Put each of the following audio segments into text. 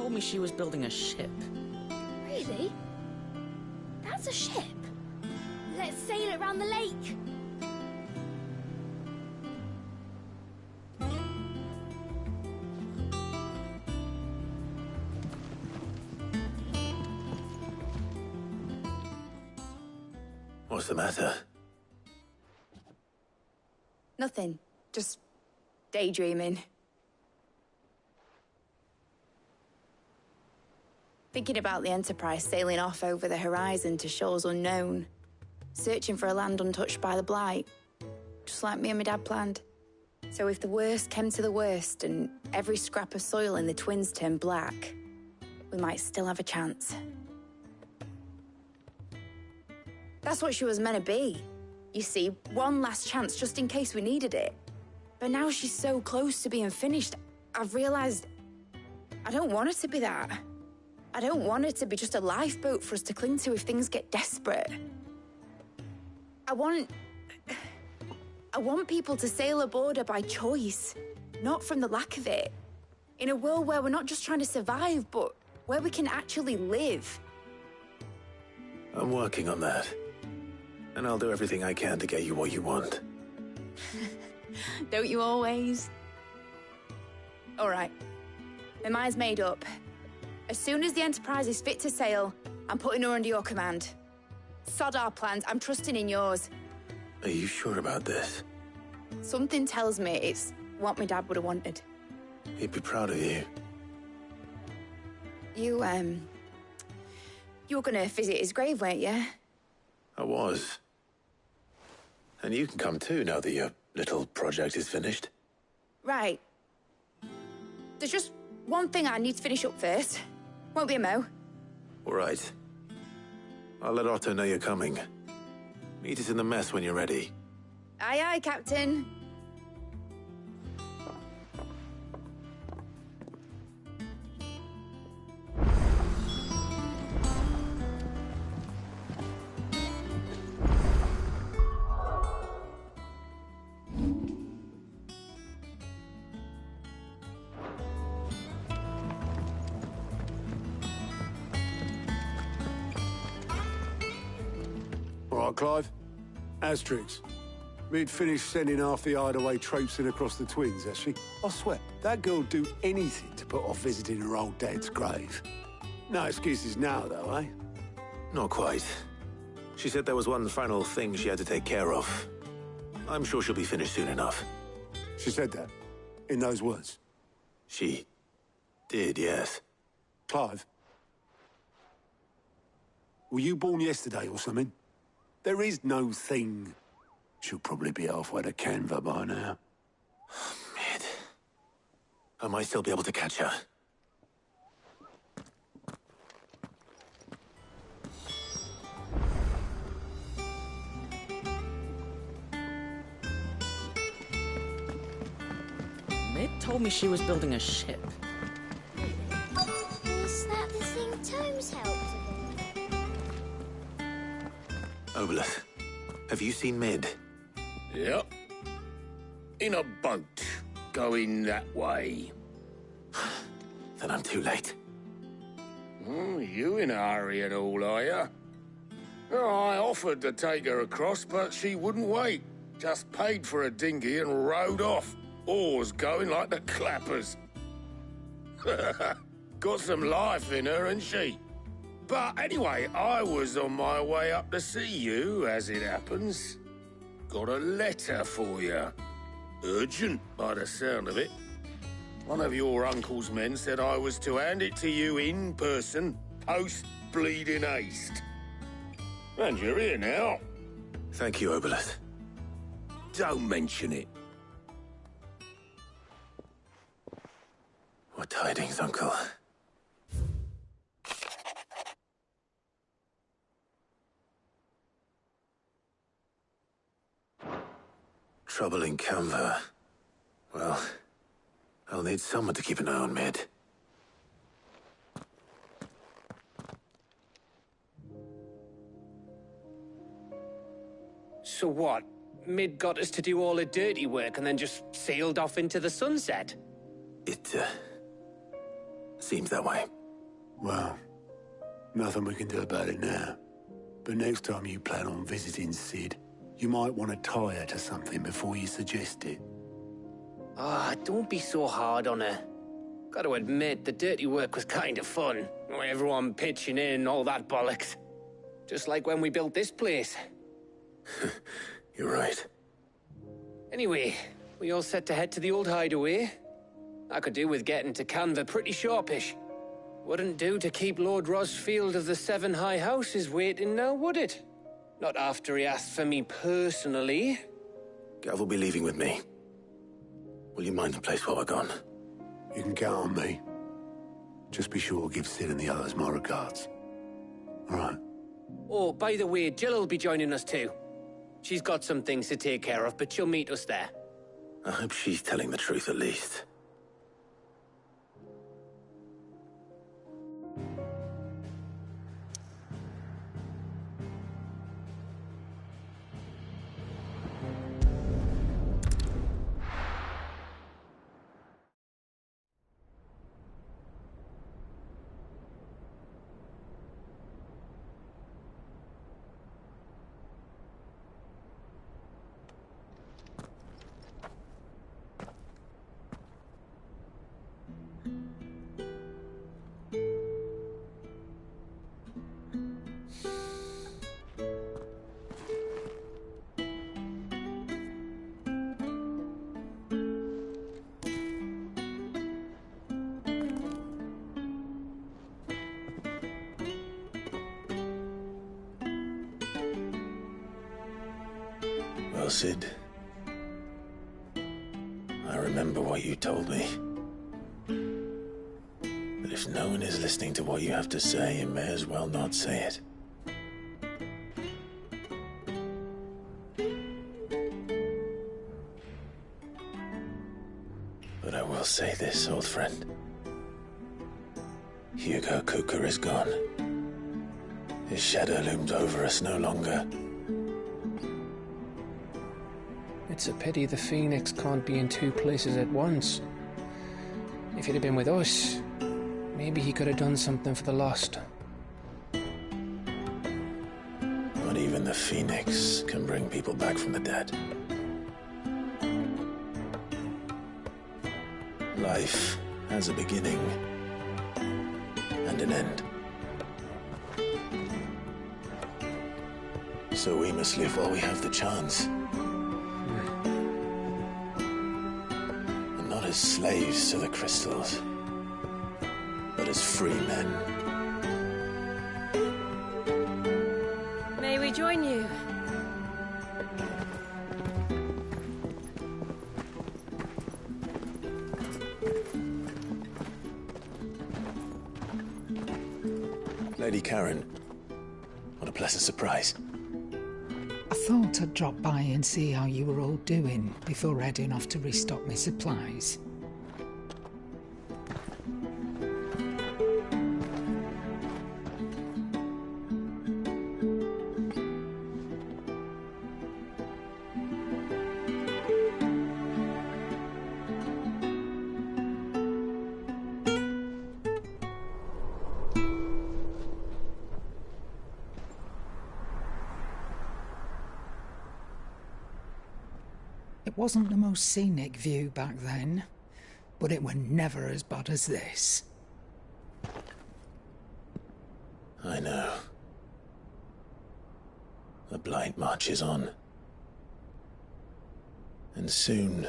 told me she was building a ship. Really? That's a ship? Let's sail it around the lake. What's the matter? Nothing. Just daydreaming. Thinking about the Enterprise sailing off over the horizon to shores unknown, searching for a land untouched by the Blight, just like me and my dad planned. So if the worst came to the worst and every scrap of soil in the Twins turned black, we might still have a chance. That's what she was meant to be. You see, one last chance just in case we needed it. But now she's so close to being finished, I've realized I don't want her to be that. I don't want it to be just a lifeboat for us to cling to if things get desperate. I want people to sail aboard her by choice, not from the lack of it. In a world where we're not just trying to survive, but where we can actually live. I'm working on that. And I'll do everything I can to get you what you want. Don't you always? All right. My mind's made up. As soon as the Enterprise is fit to sail, I'm putting her under your command. Sod our plans, I'm trusting in yours. Are you sure about this? Something tells me it's what my dad would have wanted. He'd be proud of you. You were gonna visit his grave, weren't you? I was. And you can come too now that your little project is finished. Right. There's just one thing I need to finish up first. Won't be a mo. All right. I'll let Otto know you're coming. Meet us in the mess when you're ready. Aye, aye, Captain. All right, Clive. Asterix. We'd finished sending half the hideaway traipsing across the Twins, has she? I swear, that girl'd do anything to put off visiting her old dad's grave. No excuses now, though, eh? Not quite. She said there was one final thing she had to take care of. I'm sure she'll be finished soon enough. She said that? In those words? She did, yes. Clive? Were you born yesterday or something? There is no thing. She'll probably be halfway to Canva by now. Mid. I might still be able to catch her. Mid told me she was building a ship. Is that the thing Tomes helped with? Obolus, have you seen Mid? Yep. In a boat, going that way. Then I'm too late. You in a hurry and all, are you? I offered to take her across, but she wouldn't wait. Just paid for a dinghy and rowed off. Oars going like the clappers. Got some life in her, ain't she? But anyway, I was on my way up to see you, as it happens. Got a letter for you. Urgent, by the sound of it. One of your uncle's men said I was to hand it to you in person, post-bleeding haste. And you're here now. Thank you, Obolus. Don't mention it. What tidings, Uncle? Trouble in Canva. Well, I'll need someone to keep an eye on Mid. So what? Mid got us to do all the dirty work and then just sailed off into the sunset? Seems that way. Well, nothing we can do about it now. But next time you plan on visiting Sid, you might want to tie her to something before you suggest it. Ah, don't be so hard on her. Got to admit, the dirty work was kind of fun. Everyone pitching in and all that bollocks. Just like when we built this place. You're right. Anyway, we all set to head to the old hideaway. I could do with getting to Canva pretty sharpish. Wouldn't do to keep Lord Rosfield of the Seven High Houses waiting now, would it? Not after he asked for me personally. Gav will be leaving with me. Will you mind the place while we're gone? You can count on me. Just be sure to give Sid and the others my regards. All right. Oh, by the way, Jill will be joining us too. She's got some things to take care of, but she'll meet us there. I hope she's telling the truth at least. Well, Sid, I remember what you told me. But if no one is listening to what you have to say, you may as well not say it. But I will say this, old friend. Hugo Kuka is gone. His shadow looms over us no longer. It's a pity the Phoenix can't be in two places at once. If he'd have been with us, maybe he could have done something for the lost. Not even the Phoenix can bring people back from the dead. Life has a beginning and an end. So we must live while we have the chance. And not as slaves to the crystals, but as free men. May we join you? Lady Karen, what a pleasant surprise. I thought I'd drop by and see how you were all doing before heading off to restock my supplies. It wasn't the most scenic view back then, but it were never as bad as this. I know. The Blight marches on. And soon,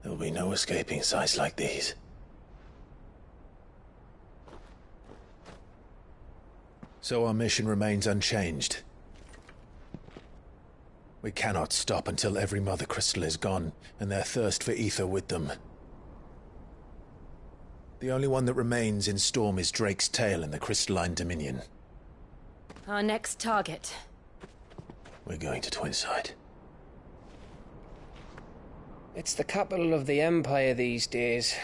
there will be no escaping sights like these. So our mission remains unchanged. We cannot stop until every Mother Crystal is gone, and their thirst for ether with them. The only one that remains in Storm is Drake's Tail in the Crystalline Dominion. Our next target. We're going to Twinside. It's the capital of the Empire these days.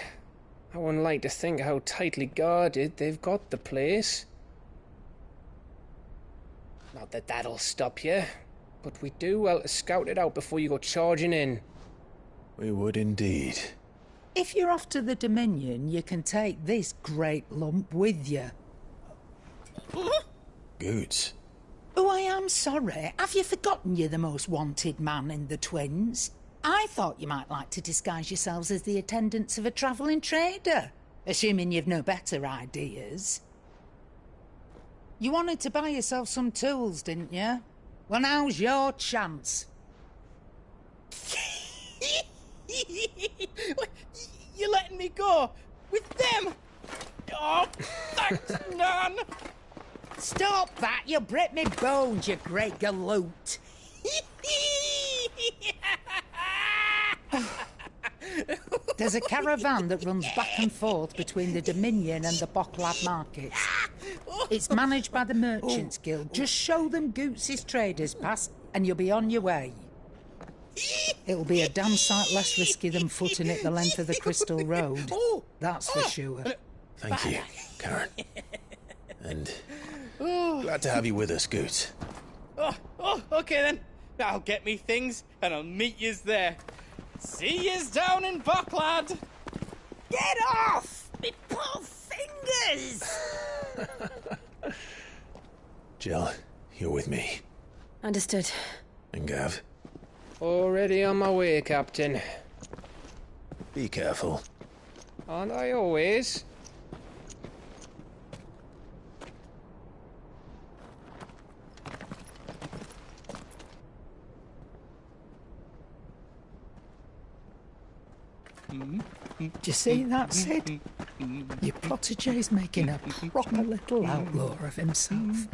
I wouldn't like to think how tightly guarded they've got the place. Not that that'll stop you. But we do well to scout it out before you go charging in. We would indeed. If you're off to the Dominion, you can take this great lump with you. Goods. Oh, I am sorry. Have you forgotten you're the most wanted man in the Twins? I thought you might like to disguise yourselves as the attendants of a travelling trader, assuming you've no better ideas. You wanted to buy yourself some tools, didn't you? Well, now's your chance. You're letting me go with them? Oh, thanks, Nan. Stop that! You'll break me bones, you great galoot. There's a caravan that runs back and forth between the Dominion and the Bocklad markets. It's managed by the Merchants Guild. Just show them Goots' traders pass and you'll be on your way. It'll be a damn sight less risky than footing it the length of the Crystal Road. That's for sure. Thank you, Karen. And glad to have you with us, Goots. Okay then. I'll get me things and I'll meet yous there. See yous down in Bocklad. Get off! Me poor fingers! Jill, you're with me. Understood. And Gav, Already on my way, Captain. be careful. Aren't I always? Do you see that, Sid? Your protégé's making a proper little outlaw of himself.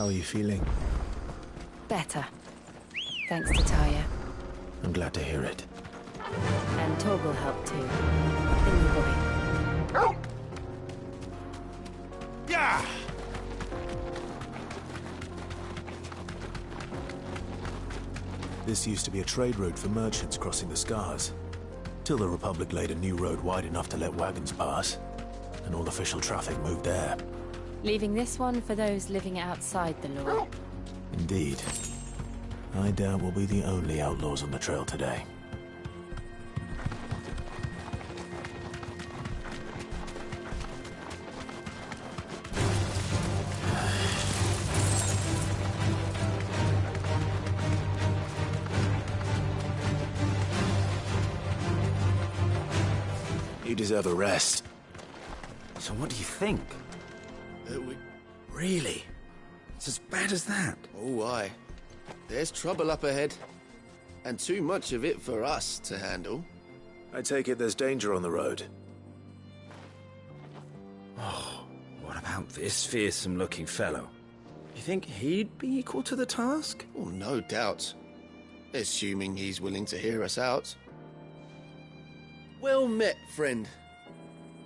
How are you feeling? Better. Thanks to Taya. I'm glad to hear it. And Torgal helped too. The new boy. Yeah! This used to be a trade route for merchants crossing the Scars. Till the Republic laid a new road wide enough to let wagons pass, and all official traffic moved there. Leaving this one for those living outside the law. Indeed. I doubt we'll be the only outlaws on the trail today. You deserve a rest. So what do you think? Really? It's as bad as that? Oh, aye. There's trouble up ahead. And too much of it for us to handle. I take it there's danger on the road. Oh, what about this fearsome-looking fellow? You think he'd be equal to the task? Oh, no doubt. Assuming he's willing to hear us out. Well met, friend.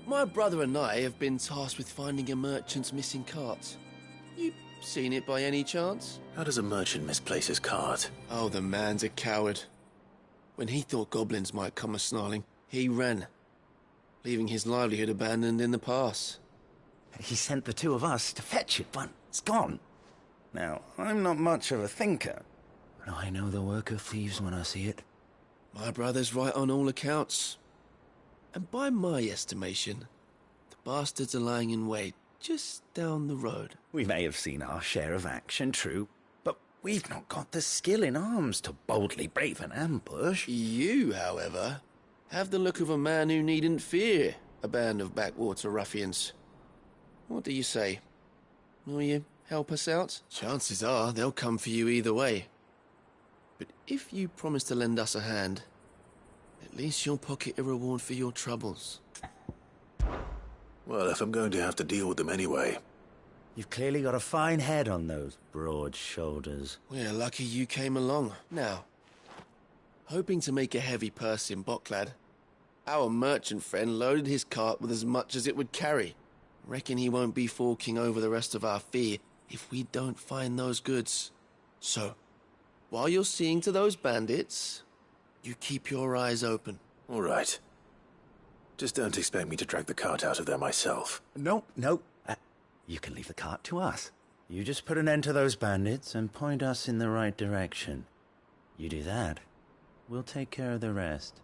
My brother and I have been tasked with finding a merchant's missing cart. You seen it by any chance? How does a merchant misplace his cart? Oh, the man's a coward. When he thought goblins might come a-snarling, he ran, leaving his livelihood abandoned in the pass. He sent the two of us to fetch it, but it's gone. Now, I'm not much of a thinker, but I know the work of thieves when I see it. My brother's right on all accounts. And by my estimation, the bastards are lying in wait just down the road. We may have seen our share of action, true, but We've not got the skill in arms to boldly brave an ambush. You, however, have the look of a man who needn't fear a band of backwater ruffians. What do you say? Will you help us out? Chances are they'll come for you either way. But if you promise to lend us a hand, at least you'll pocket a reward for your troubles. Well, if I'm going to have to deal with them anyway. You've clearly got a fine head on those broad shoulders. We're lucky you came along. Now, hoping to make a heavy purse in Boklad, our merchant friend loaded his cart with as much as it would carry. Reckon he won't be forking over the rest of our fee if we don't find those goods. So, while you're seeing to those bandits, you keep your eyes open. All right. Just don't expect me to drag the cart out of there myself. Nope. You can leave the cart to us. You just put an end to those bandits and point us in the right direction. You do that, we'll take care of the rest.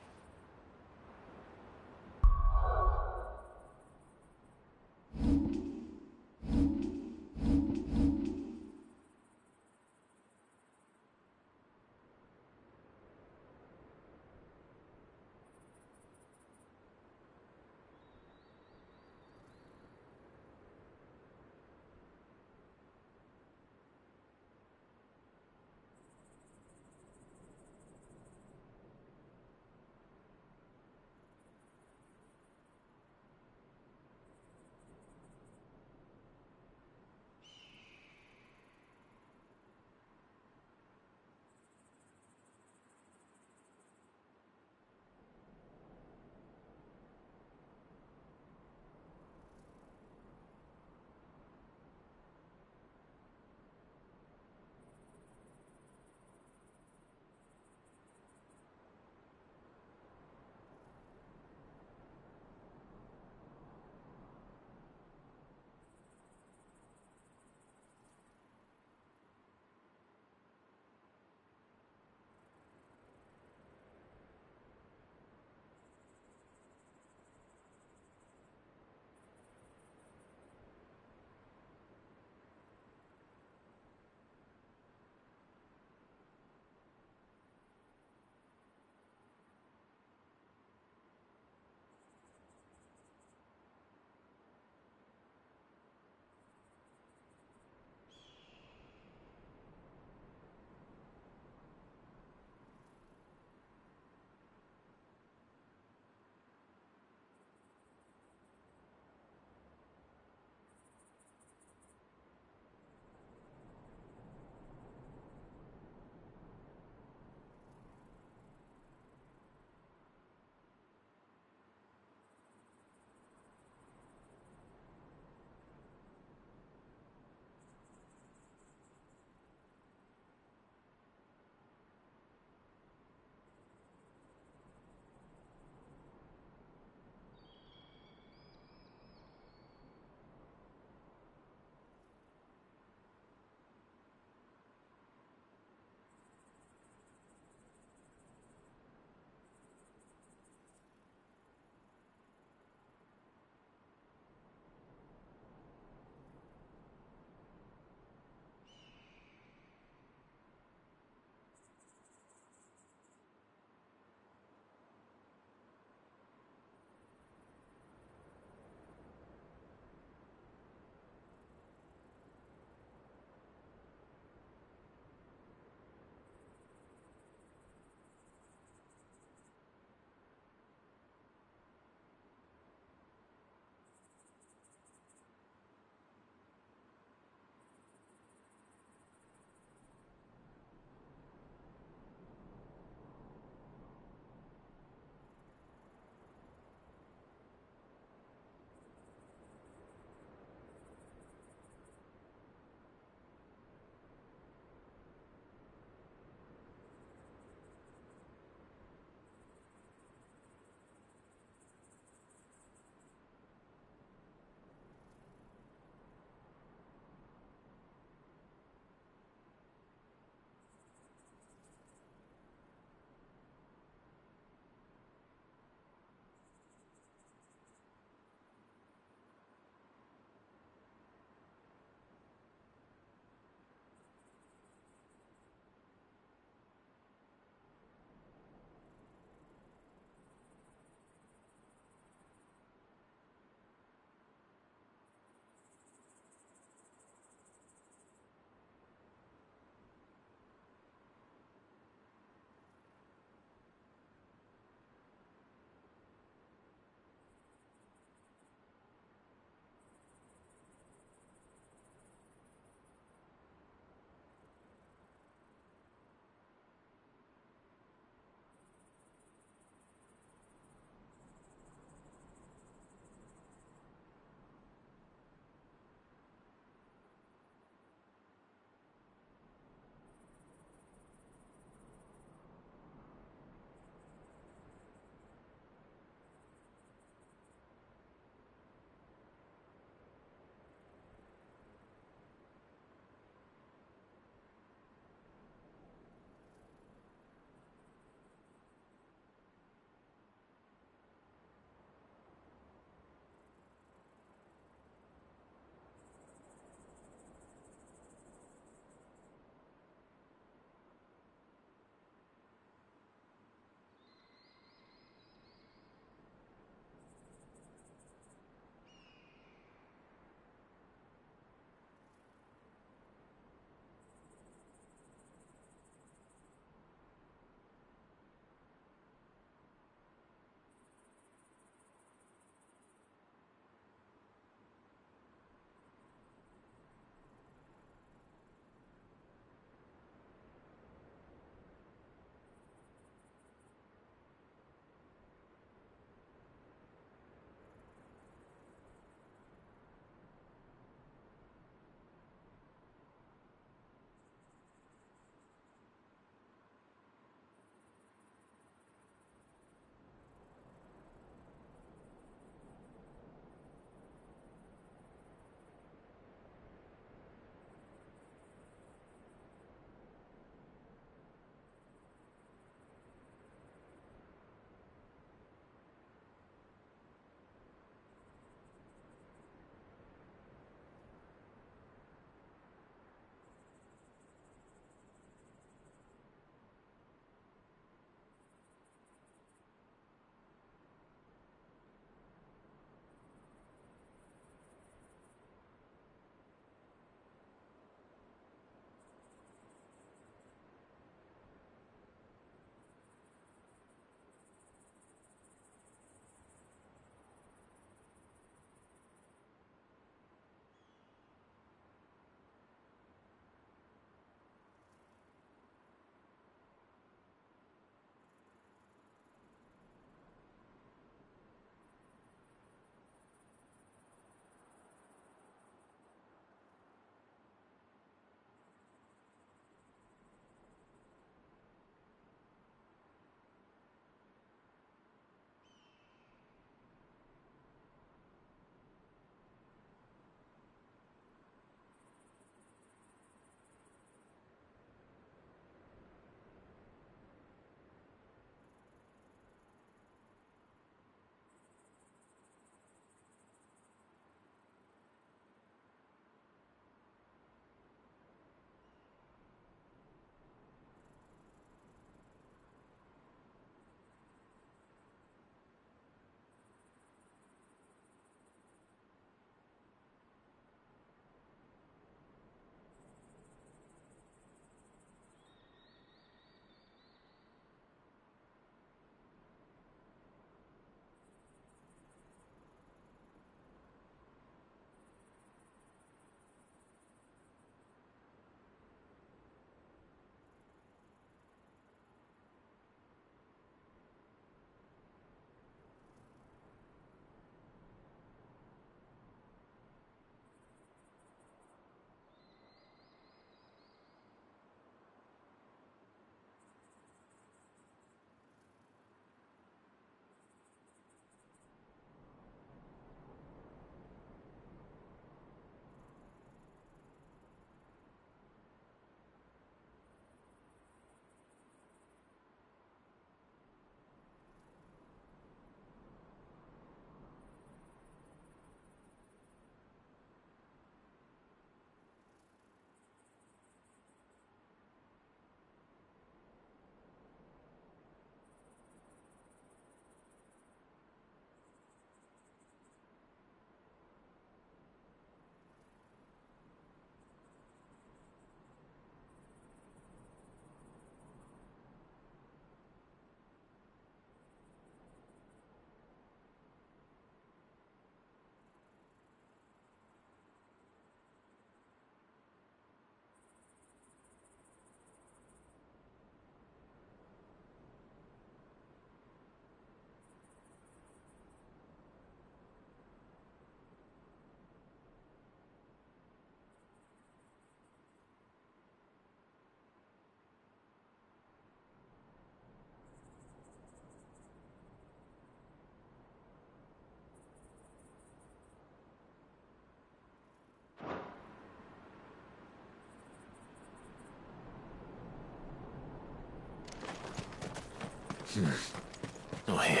Oh, here.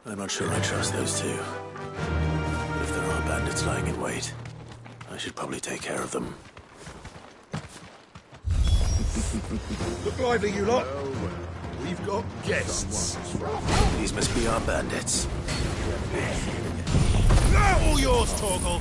I'm not sure I trust those two. But if there are bandits lying in wait, I should probably take care of them. Look lively, you lot. We've got guests. These must be our bandits. Now all yours, Torgal.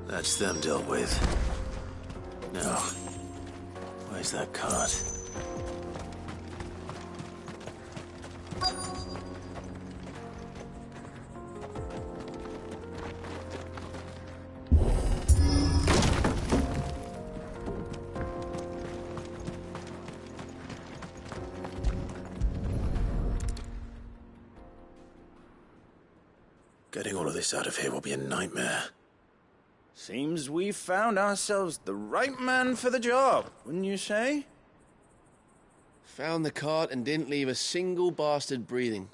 That's them dealt with. Now, where's that cart? Getting all of this out of here will be a nightmare. Seems we've found ourselves the right man for the job, wouldn't you say? Found the cart and didn't leave a single bastard breathing.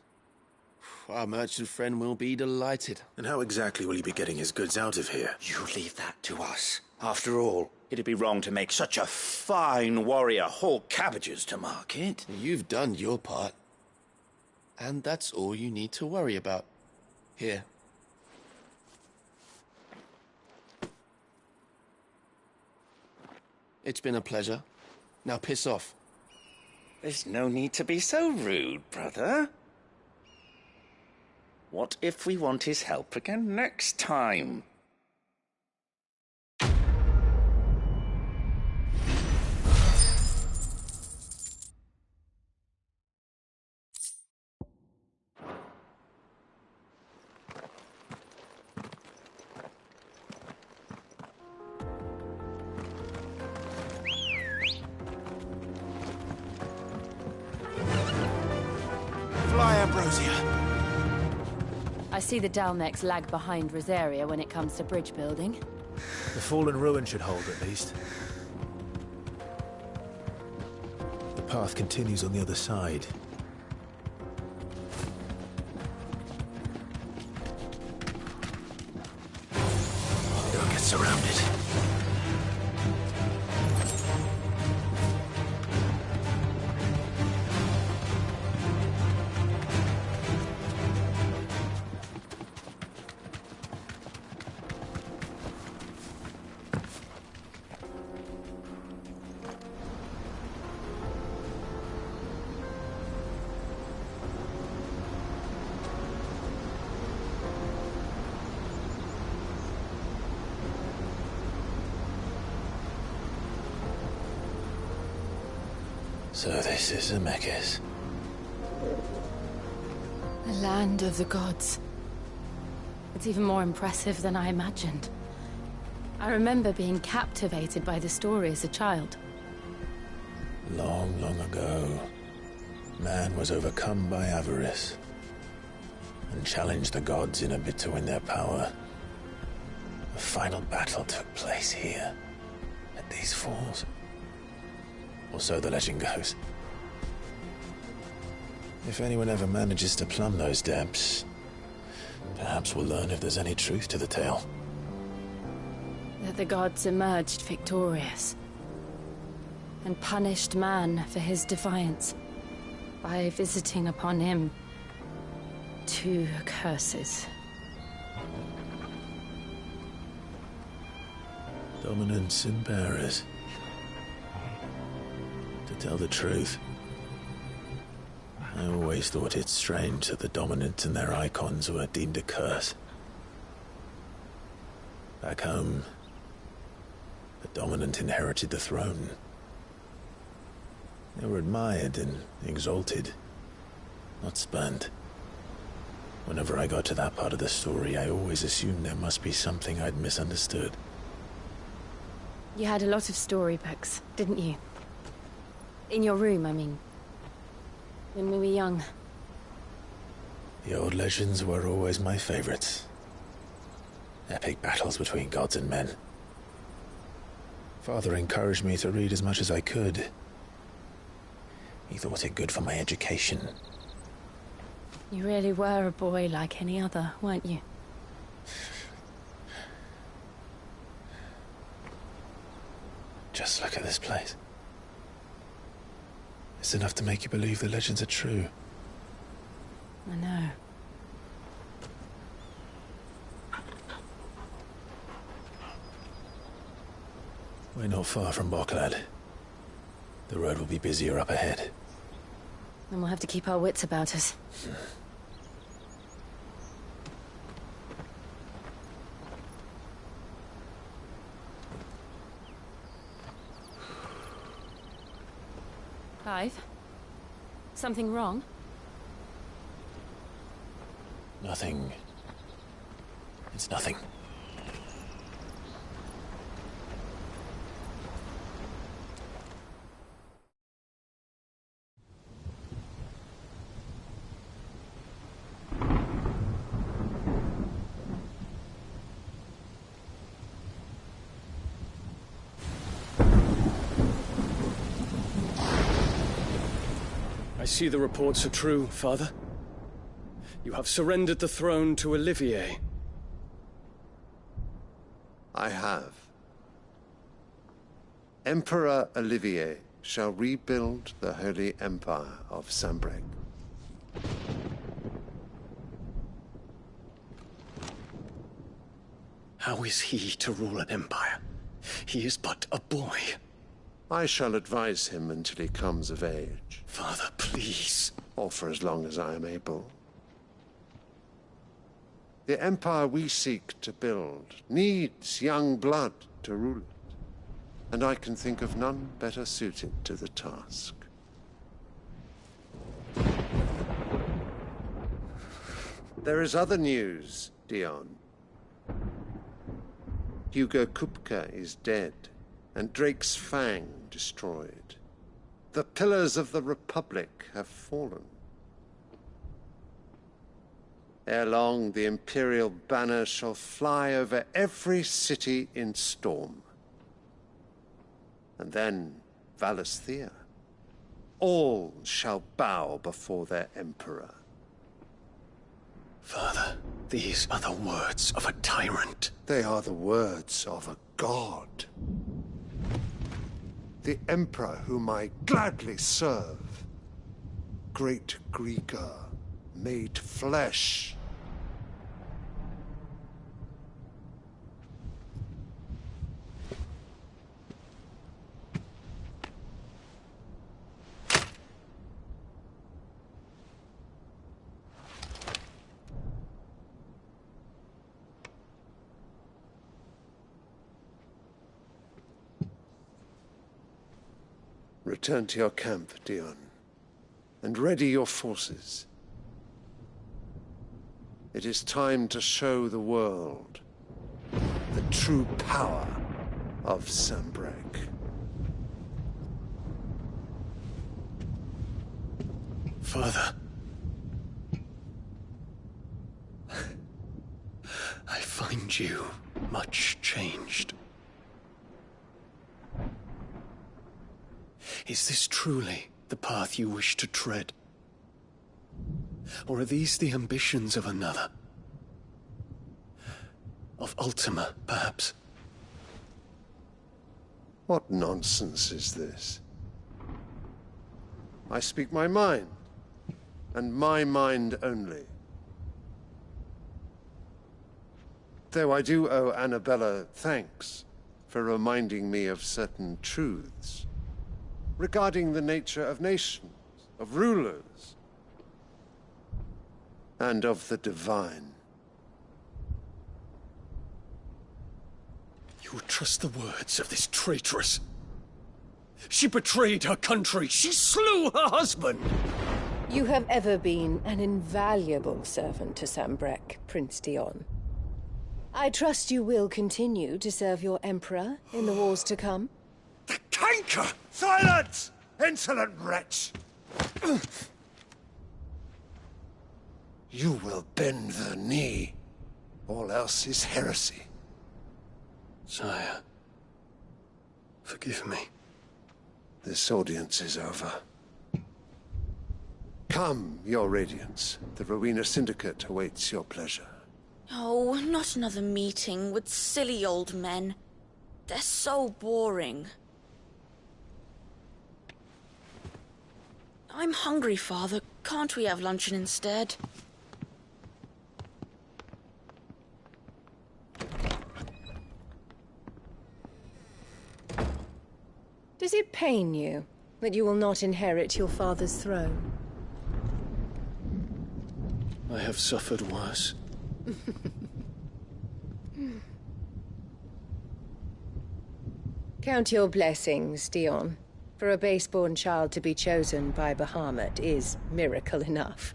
Our merchant friend will be delighted. And how exactly will he be getting his goods out of here? You leave that to us. After all, it'd be wrong to make such a fine warrior haul cabbages to market. You've done your part. And that's all you need to worry about. Here. It's been a pleasure. Now piss off. There's no need to be so rude, brother. What if we want his help again next time? I see the Dalnex lag behind Rosaria when it comes to bridge building. The fallen ruin should hold, at least. The path continues on the other side. Don't get surrounded. So this is Zemeckis. The land of the gods. It's even more impressive than I imagined. I remember being captivated by the story as a child. Long, long ago, man was overcome by avarice and challenged the gods in a bid to win their power. The final battle took place here, at these falls. Or so the legend goes. If anyone ever manages to plumb those depths, Perhaps we'll learn if there's any truth to the tale. That the gods emerged victorious and punished man for his defiance by visiting upon him 2 curses. Dominance and bearers. To tell the truth, I always thought it strange that the dominant and their icons were deemed a curse. Back home, the dominant inherited the throne. They were admired and exalted, not spurned. Whenever I got to that part of the story, I always assumed there must be something I'd misunderstood. You had a lot of storybooks, didn't you? In your room, I mean. When we were young. The old legends were always my favorites. Epic battles between gods and men. Father encouraged me to read as much as I could. He thought it good for my education. You really were a boy like any other, weren't you? Just look at this place. It's enough to make you believe the legends are true. I know. We're not far from Boklad. The road will be busier up ahead. Then we'll have to keep our wits about us. Clive? Something wrong? Nothing. It's nothing. I see the reports are true, Father. You have surrendered the throne to Olivier. I have. Emperor Olivier shall rebuild the Holy Empire of Sanbreque. How is he to rule an empire? He is but a boy. I shall advise him until he comes of age. Father, please. Or for as long as I am able. The empire we seek to build needs young blood to rule it, and I can think of none better suited to the task. There is other news, DION. Hugo Kupka is dead, and Drake's Fang destroyed. The pillars of the Republic have fallen. Ere long, the Imperial banner shall fly over every city in Storm. And then, Valisthea. All shall bow before their Emperor. Father, these are the words of a tyrant. They are the words of a god. The Emperor whom I gladly serve. Great Greeker, made flesh. Return to your camp, DION, and ready your forces. It is time to show the world the true power of Sanbreque. Father. I find you much changed. Is this truly the path you wish to tread? Or are these the ambitions of another? Of Ultima, perhaps. What nonsense is this? I speak my mind, and my mind only. Though I do owe Annabella thanks for reminding me of certain truths regarding the nature of nations, of rulers, and of the divine. You would trust the words of this traitress? She betrayed her country. She slew her husband. You have ever been an invaluable servant to Sambrek, Prince DION. I trust you will continue to serve your Emperor in the wars to come. The canker! Silence! Insolent wretch! You will bend the knee. All else is heresy. Sire, forgive me. This audience is over. Come, your Radiance. The Rowena Syndicate awaits your pleasure. Oh, not another meeting with silly old men. They're so boring. I'm hungry, Father. Can't we have luncheon instead? Does it pain you that you will not inherit your father's throne? I have suffered worse. Count your blessings, DION. For a base-born child to be chosen by Bahamut is miracle enough.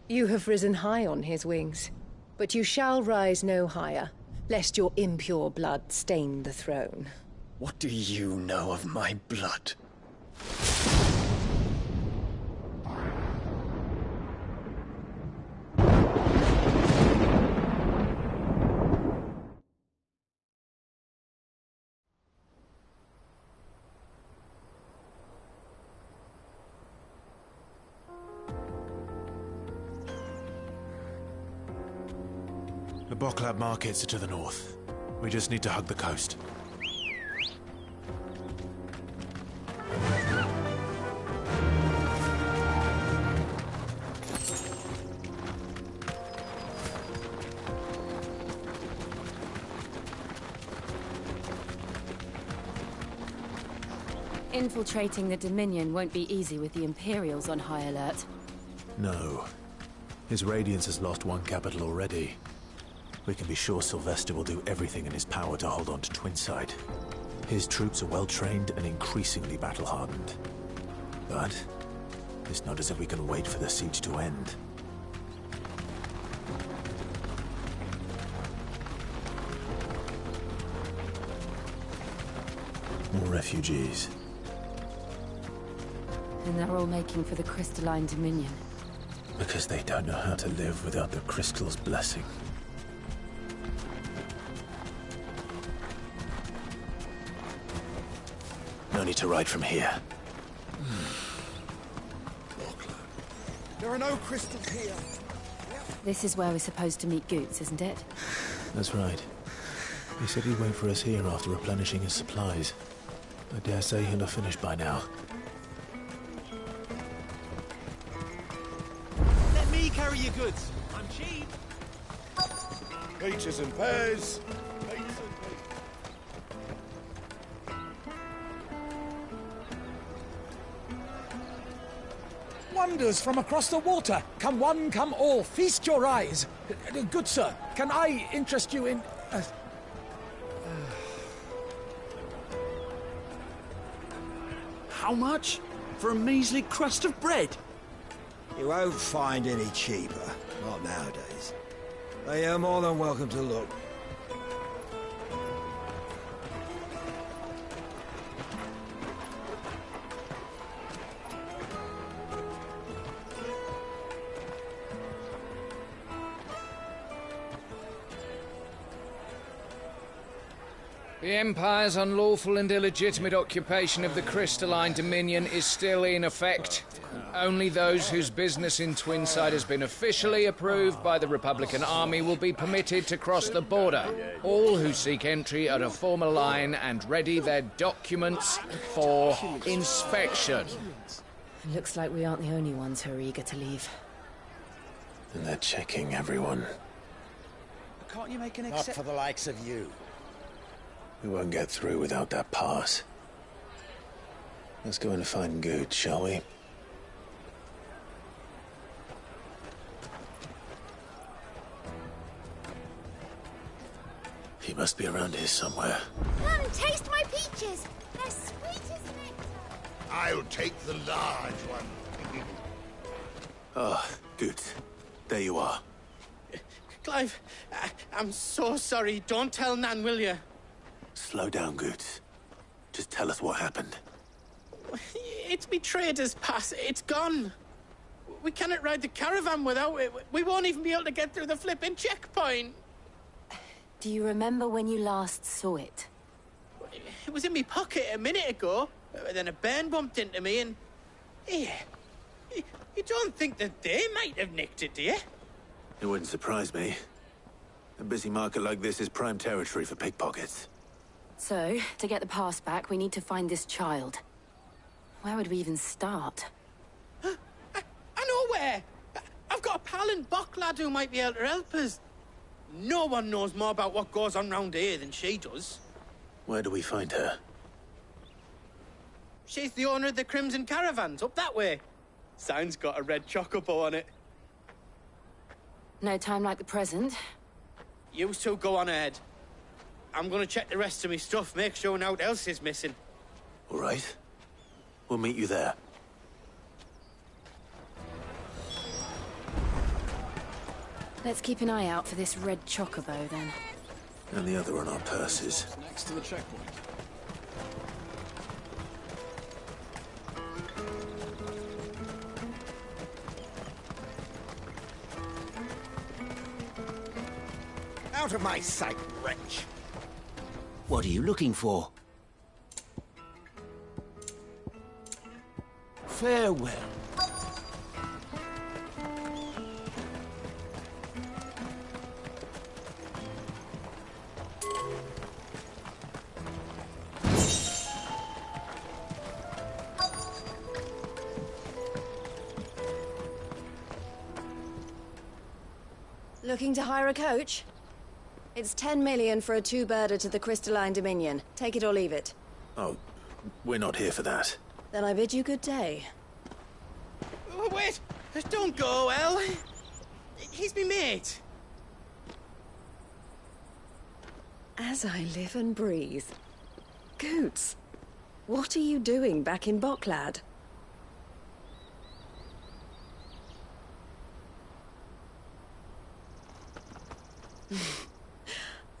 You have risen high on his wings, but you shall rise no higher, lest your impure blood stain the throne. What do you know of my blood? The Boklab markets are to the north. We just need to hug the coast. Infiltrating the Dominion won't be easy with the Imperials on high alert. No. His Radiance has lost one capital already. We can be sure Sylvester will do everything in his power to hold on to Twinside. His troops are well-trained and increasingly battle-hardened. But it's not as if we can wait for the siege to end. More refugees. And they're all making for the Crystalline Dominion. Because they don't know how to live without the Crystal's blessing. No need to ride from here. There are no crystals here. This is where we're supposed to meet Goots, isn't it? That's right. He said he'd wait for us here after replenishing his supplies. I dare say he'll have finished by now. Let me carry your goods. I'm cheap. Peaches and pears. Wonders from across the water. Come one, come all. Feast your eyes. Good sir, can I interest you in... How much? For a measly crust of bread? You won't find any cheaper. Not nowadays. But you're more than welcome to look. The Empire's unlawful and illegitimate occupation of the Crystalline Dominion is still in effect. Only those whose business in Twinside has been officially approved by the Republican Army will be permitted to cross the border. All who seek entry are to form a line and ready their documents for inspection. Looks like we aren't the only ones who are eager to leave. And they're checking everyone. Can't you make an Not for the likes of you. We won't get through without that pass. Let's go and find Good, shall we? He must be around here somewhere. Come, taste my peaches. They're sweet as nectar. I'll take the large one. Ah, Good. There you are. Clive, I'm so sorry. Don't tell Nan, will you? Slow down, Good. Just tell us what happened. It's me trader's pass. It's gone. We cannot ride the caravan without it. We won't even be able to get through the flipping checkpoint. Do you remember when you last saw it? It was in my pocket a minute ago. Then a bairn bumped into me and... Yeah. You don't think that they might have nicked it, do you? It wouldn't surprise me. A busy market like this is prime territory for pickpockets. So, to get the pass back, we need to find this child. Where would we even start? I know where! I've got a pal in Bocklad who might be able to help us. No one knows more about what goes on round here than she does. Where do we find her? She's the owner of the Crimson Caravans, up that way. Sign's got a red chocobo on it. No time like the present. You two go on ahead. I'm gonna check the rest of my stuff, make sure naught else is missing. All right. We'll meet you there. Let's keep an eye out for this red chocobo, then. And the other on our purses. Next to the checkpoint. Out of my sight, wretch! What are you looking for? Farewell. Looking to hire a coach? It's 10 million for a two-birder to the Crystalline Dominion. Take it or leave it. Oh, we're not here for that. Then I bid you good day. Oh, wait! Don't go, El. He's me mate. As I live and breathe. Goots, what are you doing back in Bocklad?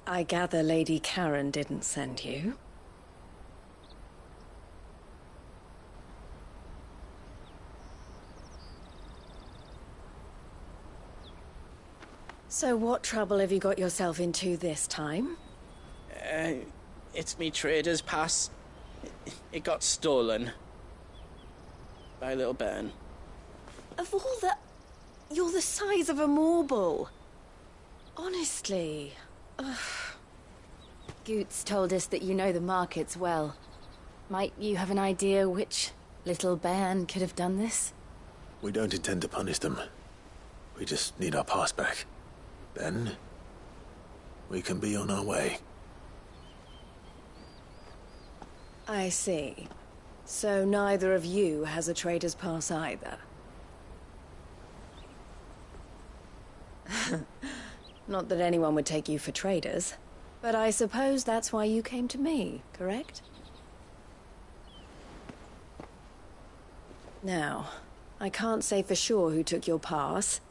I gather Lady Karen didn't send you. So what trouble have you got yourself into this time? It's me trader's pass. It got stolen. By a little bairn. Of all the... You're the size of a marble. Honestly. Ugh. Goots told us that you know the markets well. Might you have an idea which little bairn could have done this? We don't intend to punish them. We just need our pass back. Then, we can be on our way. I see. So neither of you has a trader's pass either. Not that anyone would take you for traders, but I suppose that's why you came to me, correct? Now, I can't say for sure who took your pass,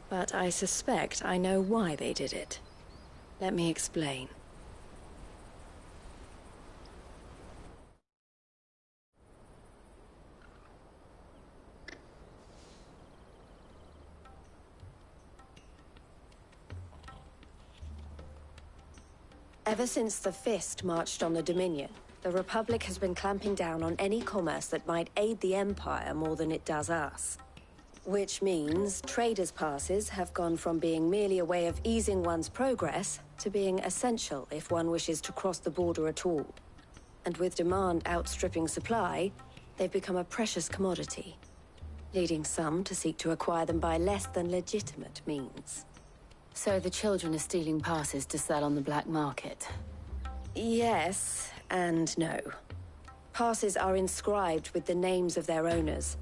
but I suspect I know why they did it. Let me explain. Ever since the Fist marched on the Dominion, The Republic has been clamping down on any commerce that might aid the Empire more than it does us. Which means traders' passes have gone from being merely a way of easing one's progress to being essential if one wishes to cross the border at all. And with demand outstripping supply, they've become a precious commodity, leading some to seek to acquire them by less than legitimate means. So the children are stealing passes to sell on the black market? Yes, and no. Passes are inscribed with the names of their owners,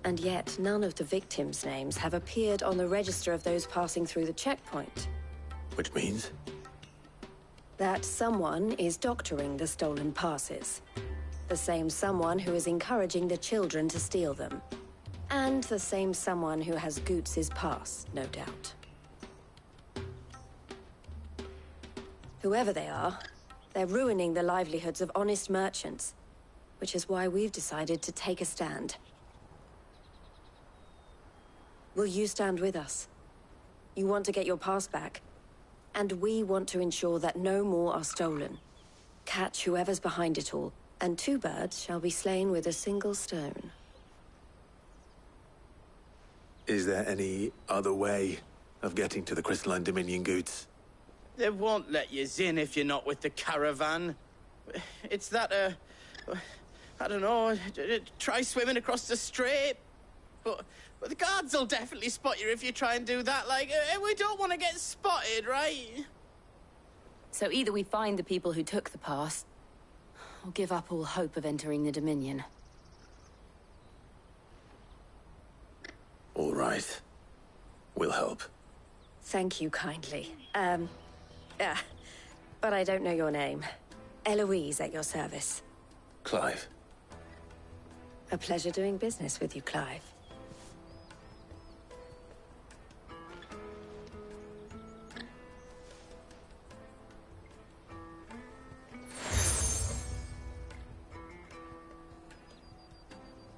and yet none of the victims' names have appeared on the register of those passing through the checkpoint. Which means? That someone is doctoring the stolen passes. The same someone who is encouraging the children to steal them. And the same someone who has Goots's pass, no doubt. Whoever they are, they're ruining the livelihoods of honest merchants, which is why we've decided to take a stand. Will you stand with us? You want to get your pass back, and we want to ensure that no more are stolen. Catch whoever's behind it all, and 2 birds shall be slain with a single stone. Is there any other way of getting to the Crystalline Dominion, Goots? They won't let you in if you're not with the caravan. It's that, I don't know, try swimming across the strait. But the guards will definitely spot you if you try and do that. Like, we don't want to get spotted, right? So either we find the people who took the pass, or give up all hope of entering the Dominion. All right. We'll help. Thank you kindly. But I don't know your name. Eloise at your service. Clive. A pleasure doing business with you, Clive.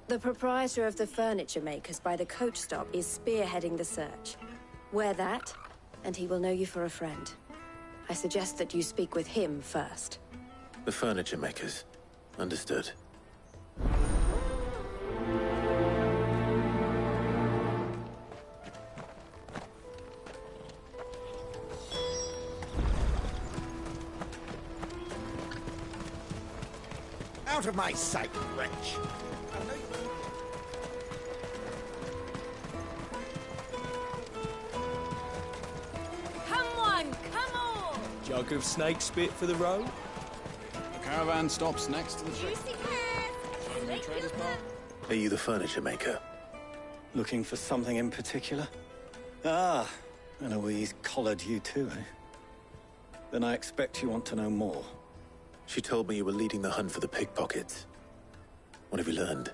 The proprietor of the furniture makers by the coach stop is spearheading the search. Wear that, and he will know you for a friend. I suggest that you speak with him first. The furniture makers. Understood. Out of my sight, wretch! Jug of snake spit for the road? The caravan stops next to the tree. Are you the furniture maker? Looking for something in particular? Ah, Eloise collared you too, eh? Then I expect you want to know more. She told me you were leading the hunt for the pickpockets. What have you learned?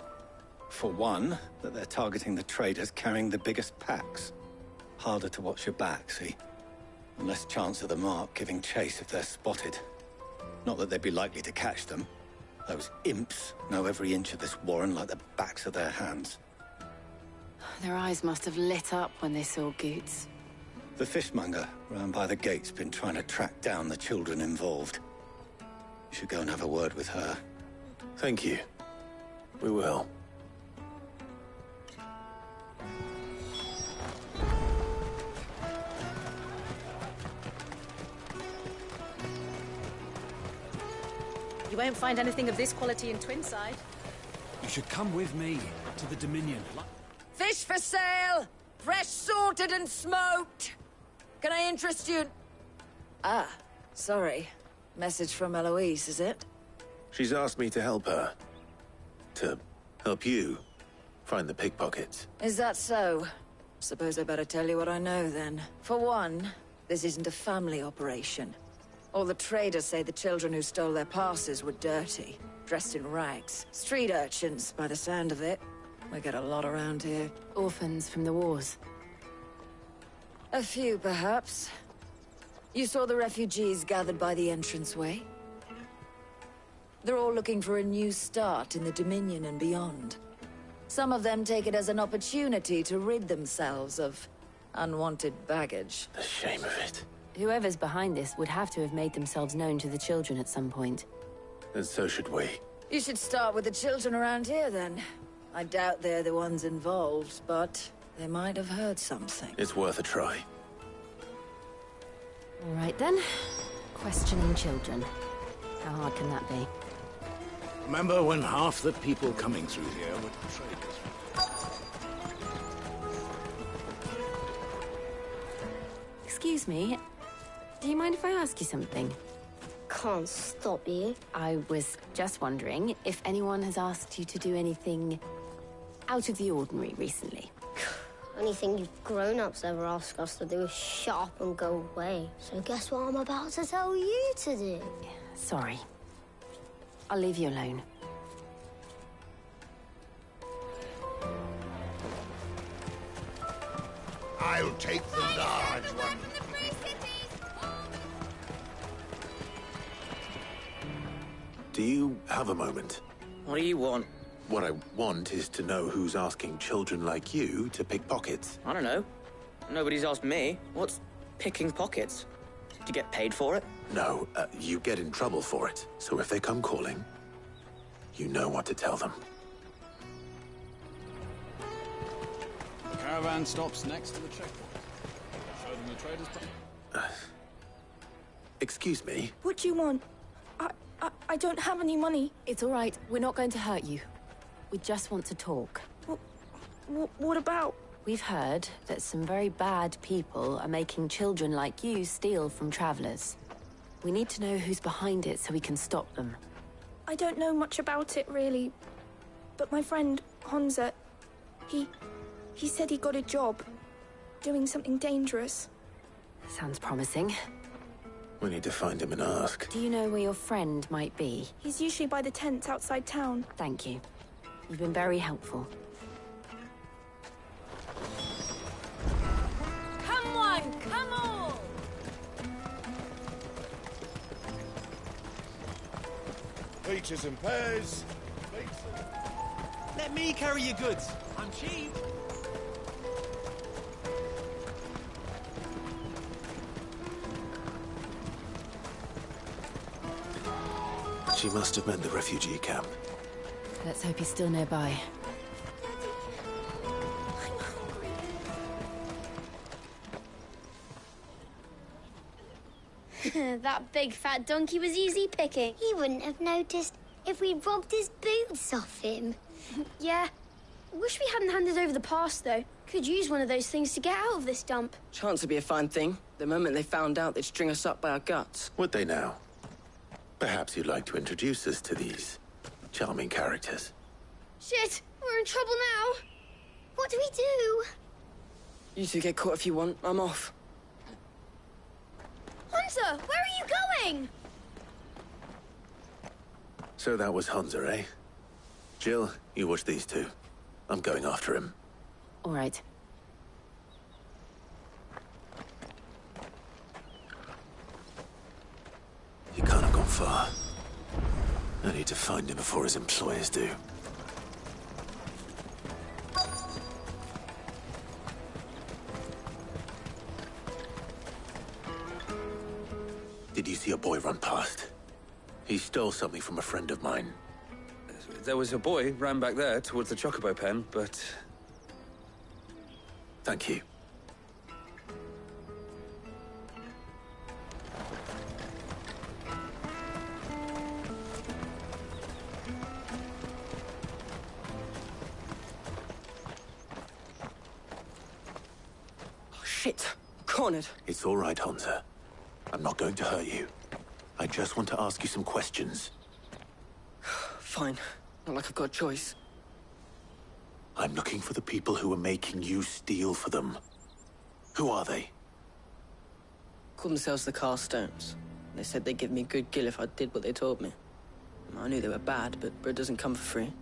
For one, that they're targeting the traders carrying the biggest packs. Harder to watch your back, see? And less chance of the mark giving chase if they're spotted. Not that they'd be likely to catch them. Those imps know every inch of this warren like the backs of their hands. Their eyes must have lit up when they saw Goots. The fishmonger round by the gate's been trying to track down the children involved. You should go and have a word with her. Thank you. We will. You won't find anything of this quality in Twinside. You should come with me to the Dominion. Fish for sale! Fresh sorted and smoked! Can I interest you in... Ah, sorry. Message from Eloise, is it? She's asked me to help her. To help you find the pickpockets. Is that so? Suppose I better tell you what I know, then. For one, this isn't a family operation. All the traders say the children who stole their passes were dirty, dressed in rags. Street urchins, by the sound of it. We get a lot around here. Orphans from the wars. A few, perhaps. You saw the refugees gathered by the entranceway? They're all looking for a new start in the Dominion and beyond. Some of them take it as an opportunity to rid themselves of unwanted baggage. The shame of it. Whoever's behind this would have to have made themselves known to the children at some point. And so should we. You should start with the children around here, then. I doubt they're the ones involved, but they might have heard something. It's worth a try. All right, then. Questioning children. How hard can that be? Remember when half the people coming through here were traders? Excuse me. Do you mind if I ask you something? Can't stop you. I was just wondering if anyone has asked you to do anything out of the ordinary recently. Anything you grown-ups ever ask us to do is shut up and go away. So guess what I'm about to tell you to do? Sorry. I'll leave you alone. I'll take the large one. Do you have a moment? What do you want? What I want is to know who's asking children like you to pick pockets. I don't know. Nobody's asked me. What's picking pockets? Do you get paid for it? No, you get in trouble for it. So if they come calling, you know what to tell them. The caravan stops next to the checkpoint. Show them the trader's... Excuse me? What do you want? I don't have any money. It's all right. We're not going to hurt you. We just want to talk. What about? We've heard that some very bad people are making children like you steal from travelers. We need to know who's behind it so we can stop them. I don't know much about it, really. But my friend, Honza, he said he got a job doing something dangerous. Sounds promising. We need to find him and ask. Do you know where your friend might be? He's usually by the tents outside town. Thank you. You've been very helpful. Come on, come on! Peaches and pears. Let me carry your goods. I'm cheap. She must have meant the refugee camp. Let's hope he's still nearby. That big fat donkey was easy picking. He wouldn't have noticed if we'd robbed his boots off him. Yeah. Wish we hadn't handed over the pass, though. Could use one of those things to get out of this dump. Chance would be a fine thing. The moment they found out, they'd string us up by our guts. Would they now? Perhaps you'd like to introduce us to these charming characters. Shit! We're in trouble now! What do we do? You two get caught if you want. I'm off. Hunter, where are you going? So that was Hunter, eh? Jill, you watch these two. I'm going after him. All right. He can't have gone far. I need to find him before his employers do. Did you see a boy run past? He stole something from a friend of mine. There was a boy ran back there towards the Chocobo pen, but... Thank you. Oh, shit. Cornered. It's all right, Hunter. I'm not going to hurt you. I just want to ask you some questions. Fine. Not like I've got a choice. I'm looking for the people who are making you steal for them. Who are they? Called themselves the Carstones. They said they'd give me a good gill if I did what they told me. I knew they were bad, but bread doesn't come for free.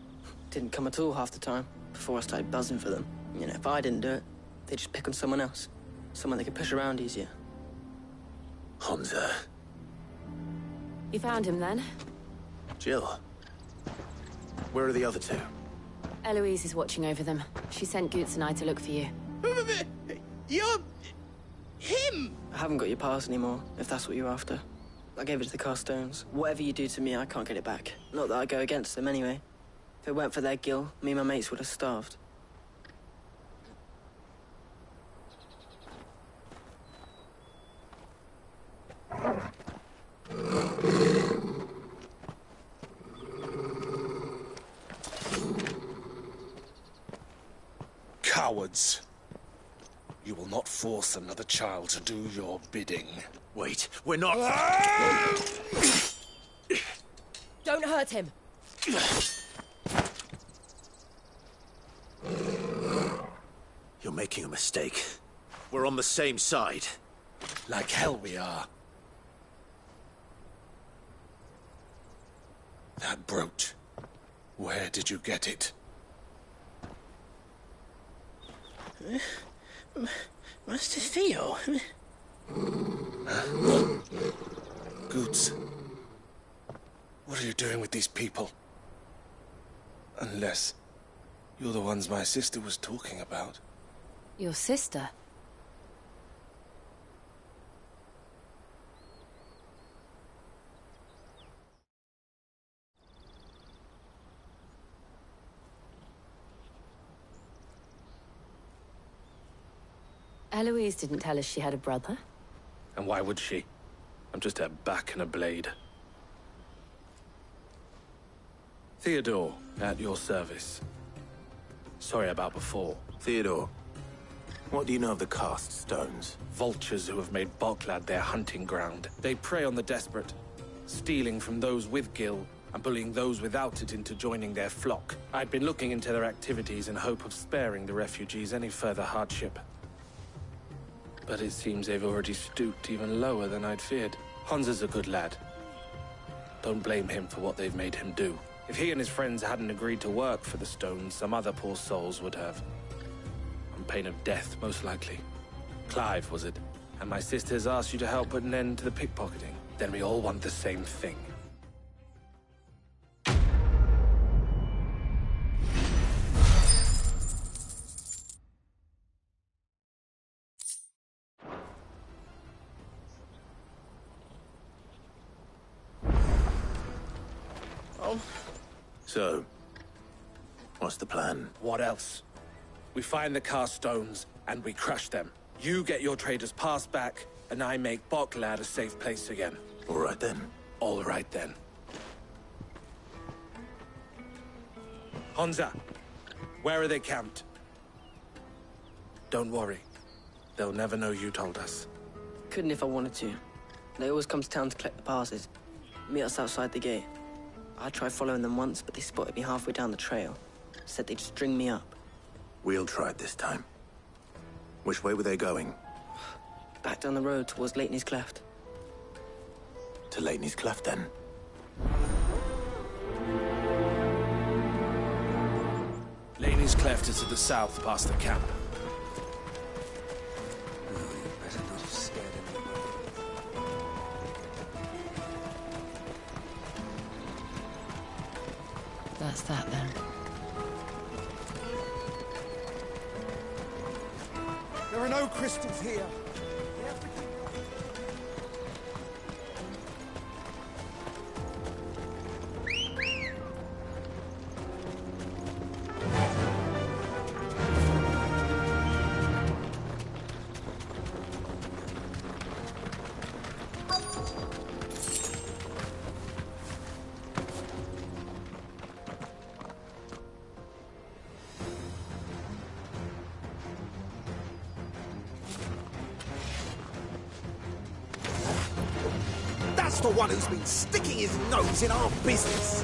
Didn't come at all half the time, before I started buzzing for them. You know, if I didn't do it, they'd just pick on someone else. Someone they could push around easier. Hunter. You found him, then? Jill. Where are the other two? Eloise is watching over them. She sent Goots and I to look for you. You're... him! I haven't got your pass anymore, if that's what you're after. I gave it to the Carstones. Whatever you do to me, I can't get it back. Not that I go against them anyway. If it weren't for their gil, me and my mates would have starved. Cowards. You will not force another child to do your bidding. Wait, we're not... Don't hurt him. You're making a mistake. We're on the same side. Like hell we are. That brooch. Where did you get it? Master Theo? Goods. What are you doing with these people? Unless you're the ones my sister was talking about. Your sister? Eloise didn't tell us she had a brother. And why would she? I'm just her back and a blade. Theodore, at your service. Sorry about before. Theodore, what do you know of the cast stones? Vultures who have made Boklad their hunting ground. They prey on the desperate, stealing from those with gil and bullying those without it into joining their flock. I'd been looking into their activities in hope of sparing the refugees any further hardship. But it seems they've already stooped even lower than I'd feared. Hansa's a good lad. Don't blame him for what they've made him do. If he and his friends hadn't agreed to work for the stones, some other poor souls would have. On pain of death, most likely. Clive, was it? And my sisters asked you to help put an end to the pickpocketing. Then we all want the same thing. So, what's the plan? What else? We find the cast stones, and we crush them. You get your trader's pass back, and I make Boklad a safe place again. All right then. All right then. Hansa, where are they camped? Don't worry. They'll never know you told us. Couldn't if I wanted to. They always come to town to collect the passes. Meet us outside the gate. I tried following them once, but they spotted me halfway down the trail. Said they'd string me up. We'll try it this time. Which way were they going? Back down the road towards Leitney's Cleft. To Leitney's Cleft, then? Leitney's Cleft is to the south, past the camp. That's that, then. There are no crystals here. That's the one who's been sticking his nose in our business.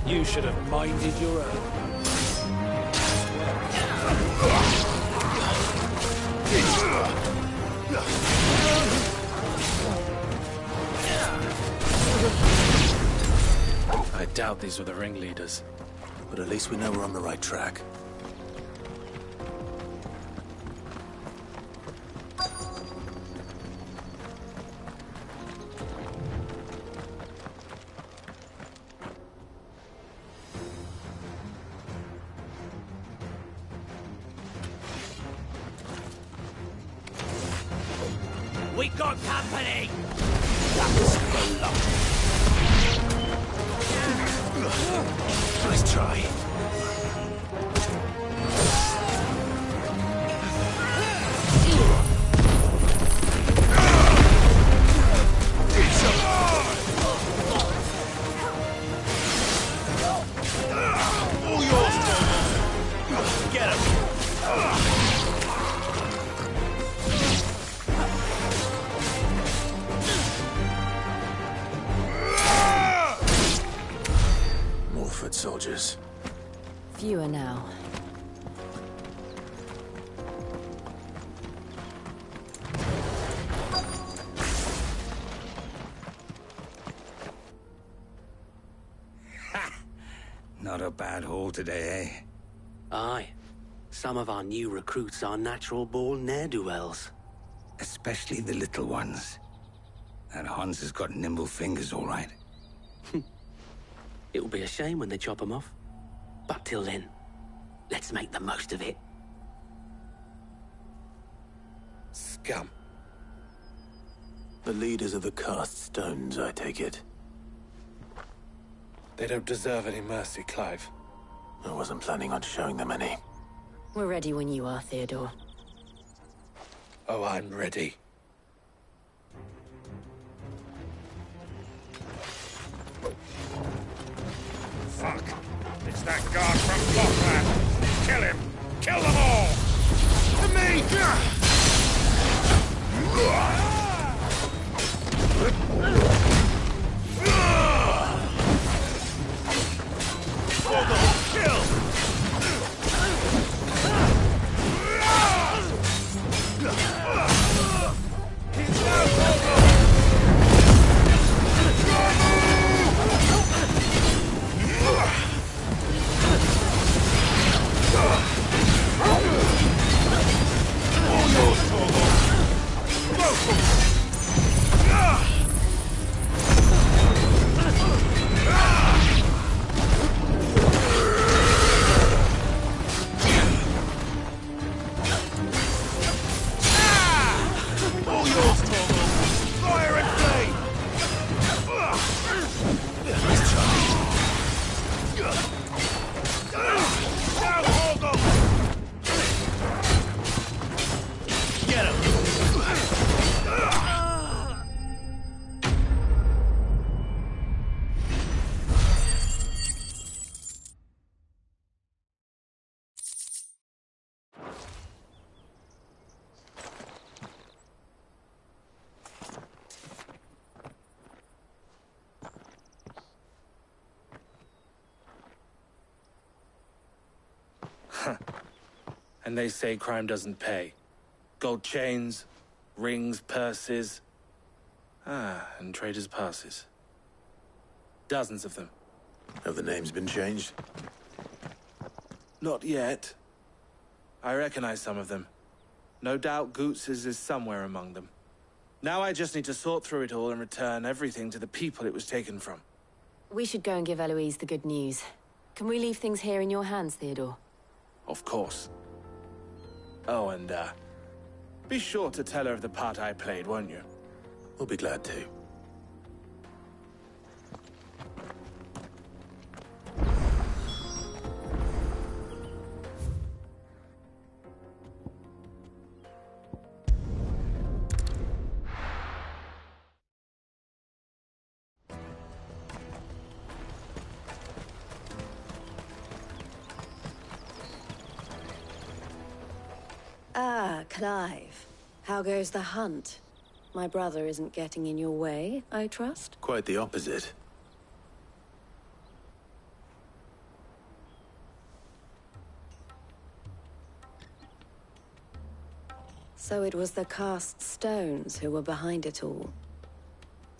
You should have minded your own. I doubt these were the ringleaders. But at least we know we're on the right track. We got company! That was a lot. Nice try. All yours, get him. More foot soldiers. Fewer now. Not a bad haul today, eh? Aye. Some of our new recruits are natural-born ne'er-do-wells. Especially the little ones. That Hans has got nimble fingers, all right. It'll be a shame when they chop them off. But till then, let's make the most of it. Scum. The leaders of the cast stones, I take it. They don't deserve any mercy, Clive. I wasn't planning on showing them any. We're ready when you are, Theodore. Oh, I'm ready. Fuck! It's that guard from Blockland! Kill him! Kill them all! To me! And they say crime doesn't pay. Gold chains, rings, purses. And traders' passes. Dozens of them. Have the names been changed? Not yet. I recognize some of them. No doubt Goots's is somewhere among them. Now I just need to sort through it all and return everything to the people it was taken from. We should go and give Eloise the good news. Can we leave things here in your hands, Theodore? Of course. Oh, and, be sure to tell her of the part I played, won't you? We'll be glad to. Ah, Clive. How goes the hunt? My brother isn't getting in your way, I trust? Quite the opposite. So it was the cast stones who were behind it all.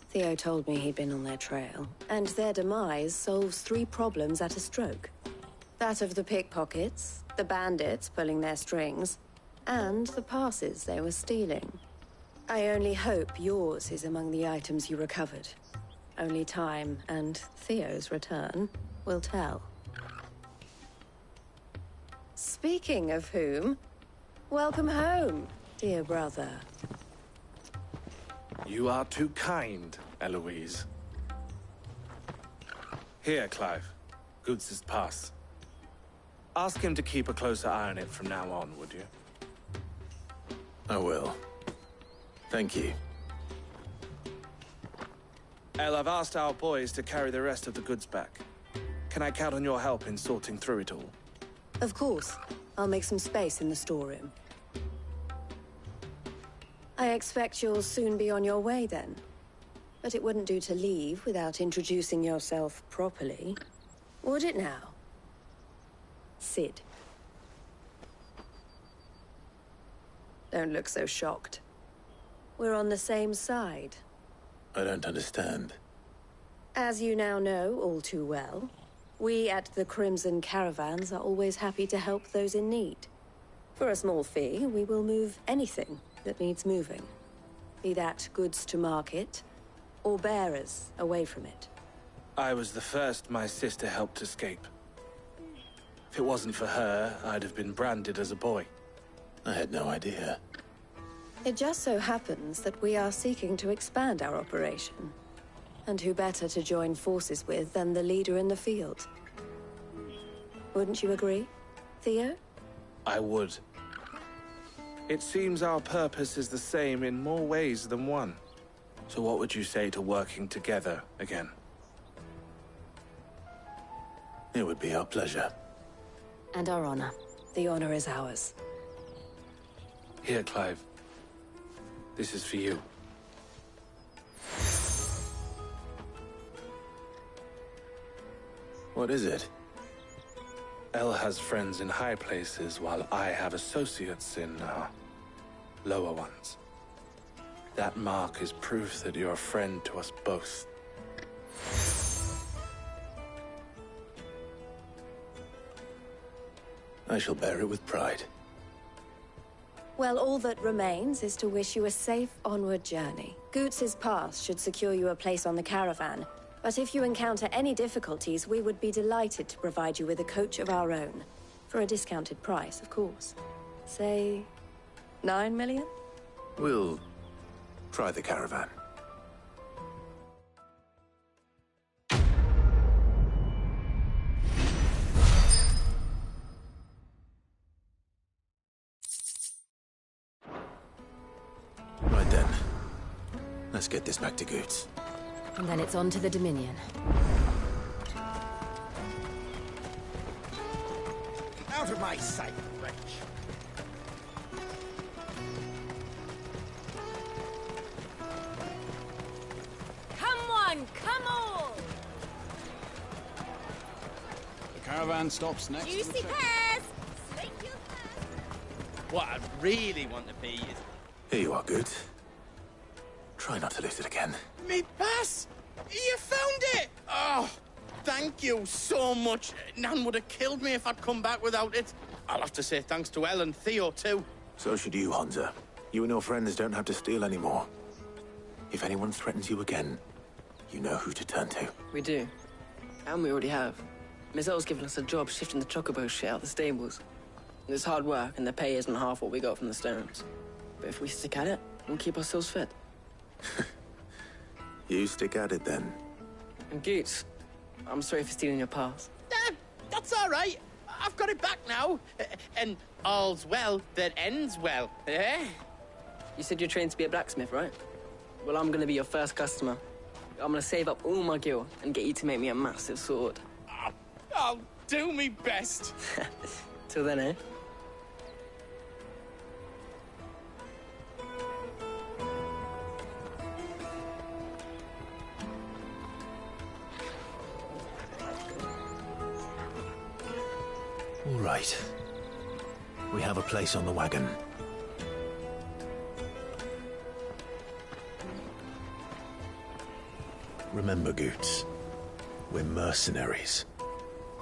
Theo told me he'd been on their trail, and their demise solves 3 problems at a stroke. That of the pickpockets, the bandits pulling their strings, and the passes they were stealing. I only hope yours is among the items you recovered. Only time and Theo's return will tell. Speaking of whom, welcome home, dear brother. You are too kind, Eloise. Here, Clive. Goods' pass. Ask him to keep a closer eye on it from now on, would you? I will. Thank you. El, I've asked our boys to carry the rest of the goods back. Can I count on your help in sorting through it all? Of course. I'll make some space in the storeroom. I expect you'll soon be on your way then. But it wouldn't do to leave without introducing yourself properly. Would it now? Sid. Don't look so shocked. We're on the same side. I don't understand. As you now know all too well, we at the Crimson Caravans are always happy to help those in need. For a small fee, we will move anything that needs moving. Be that goods to market, or bearers away from it. I was the first my sister helped escape. If it wasn't for her, I'd have been branded as a boy. I had no idea. It just so happens that we are seeking to expand our operation. And who better to join forces with than the leader in the field? Wouldn't you agree, Theo? I would. It seems our purpose is the same in more ways than one. So what would you say to working together again? It would be our pleasure. And our honor. The honor is ours. Here, Clive. This is for you. What is it? El has friends in high places, while I have associates in, lower ones. That mark is proof that you're a friend to us both. I shall bear it with pride. Well, all that remains is to wish you a safe onward journey. Goots' pass should secure you a place on the caravan, but if you encounter any difficulties, we would be delighted to provide you with a coach of our own. For a discounted price, of course. Say, 9 million? We'll try the caravan. Right then. Let's get this back to Goots. And then it's on to the Dominion. Out of my sight, wretch. Come on, come on! The caravan stops next to the Juicy checkpoint. pears! Slake your thirst! What I really want to be is... Here you are, Goots. Try not to lose it again. Me pass! You found it! Oh, thank you so much. Nan would have killed me if I'd come back without it. I'll have to say thanks to El and Theo, too. So should you, Honza. You and your friends don't have to steal anymore. If anyone threatens you again, you know who to turn to. We do. And we already have. Miss L's given us a job shifting the chocobo shit out the stables. It's hard work, and the pay isn't half what we got from the Stones. But if we stick at it, we'll keep ourselves fed. You stick at it, then. And Goots, I'm sorry for stealing your pass. That's all right. I've got it back now. And all's well that ends well, eh? You said you're trained to be a blacksmith, right? Well, I'm gonna be your first customer. I'm gonna save up all my gil and get you to make me a massive sword. I'll do me best. Till then, eh? All right. We have a place on the wagon. Remember, Goots, we're mercenaries.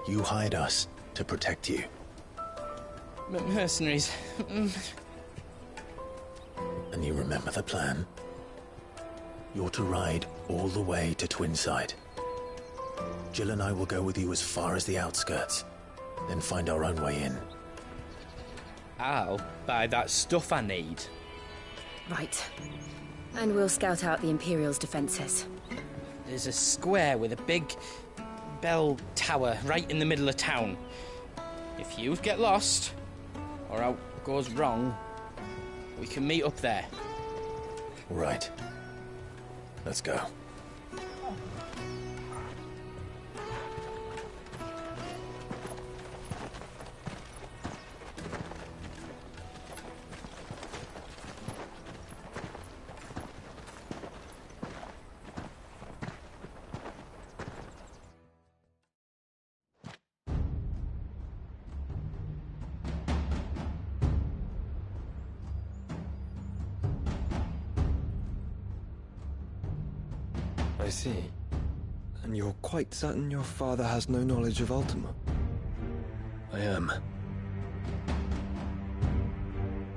You hired us to protect you. Mercenaries. And you remember the plan? You're to ride all the way to Twinside. Jill and I will go with you as far as the outskirts, then find our own way in. I'll buy that stuff I need. Right. And we'll scout out the Imperial's defenses. There's a square with a big bell tower right in the middle of town. If you get lost, or out goes wrong, we can meet up there. Right. Let's go. I see. And you're quite certain your father has no knowledge of Ultima? I am.